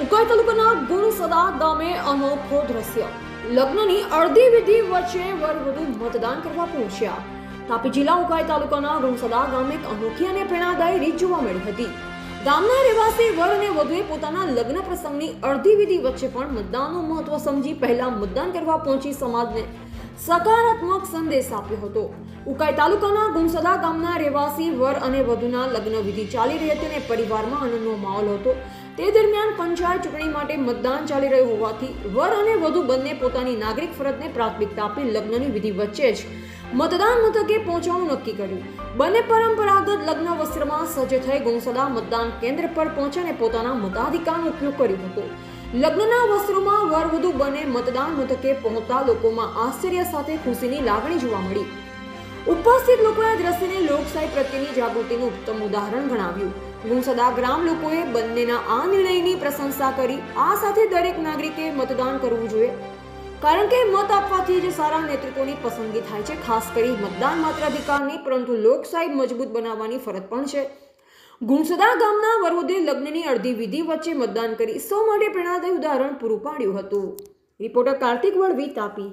ઉકાઈ તાલુકાના ગુણસદા ગામે અનોખો દ્રશ્ય. લગ્નની અડધી વિધિ વચ્ચે વરવધુ મતદાન કરવા પહોંચ્યા. તાપી જિલ્લા ઉકાઈ તાલુકાના ગુણસદા ગામે એક અનોખી અને પ્રેરણાદાયી રીત જોવા મળી હતી. ગામના રહેવાસી વર અને વધુએ પોતાના લગ્ન પ્રસંગની અડધી વિધિ વચ્ચે પણ મતદાનનું મહત્વ સમજી પહેલા મતદાન કરવા પહોંચી સમાજને સકારાત્મક સંદેશ આપ્યો હતો. ઉકાઈ તાલુકાના ગુણસદા ગામના રહેવાસી વર અને વધુના લગ્ન વિધિ ચાલી રહી હતી અને પરિવારમાં આનંદનો માહોલ હતો. તે દરમિયાન પંચાયત ચૂંટણી માટે મતદાન ચાલી રહ્યું હોવાથી વર અને વધુ બંને પોતાની નાગરિક ફરજને પ્રાથમિકતા આપી લગ્નની વિધિ વચ્ચે જ મતદાન મથકે પહોંચવાનું નક્કી કર્યું. બંને પરંપરાગત લગ્ન વસ્ત્રમાં સજ્જ થઈ ગુણસદા મતદાન કેન્દ્ર પર પહોંચીને પોતાના મતાધિકારનો ઉપયોગ કર્યો હતો. લગ્નના વસ્ત્રોમાં વર વધુ બંને મતદાન મથકે પહોંચતા લોકોમાં આશ્ચર્ય સાથે ખુશીની લાગણી જોવા મળી. ઉપસ્થિત લોકોએ આ દ્રશ્યને લોકશાહી પ્રત્યેની જાગૃતિનું ઉત્તમ ઉદાહરણ ગણાવ્યું. ગુણસદા ગ્રામ લોકોએ બંનેના આ નિર્ણયની પ્રશંસા કરી. આ સાથે દરેક નાગરિકે મતદાન કરવું જોઈએ, કારણ કે મત આપવાથી જ સારા નેતૃત્વની પસંદગી થાય છે. ખાસ કરી મતદાન માત્ર અધિકાર નહીં, પરંતુ લોકશાહી મજબૂત બનાવવાની ફરજ પણ છે. ગુણસદા ગામના વરવધુએ લગ્નની અડધી વિધિ વચ્ચે મતદાન કરી સૌ માટે પ્રેરણાદાયી ઉદાહરણ પૂરું પાડ્યું હતું. રિપોર્ટર કાર્તિક વળવી, તાપી.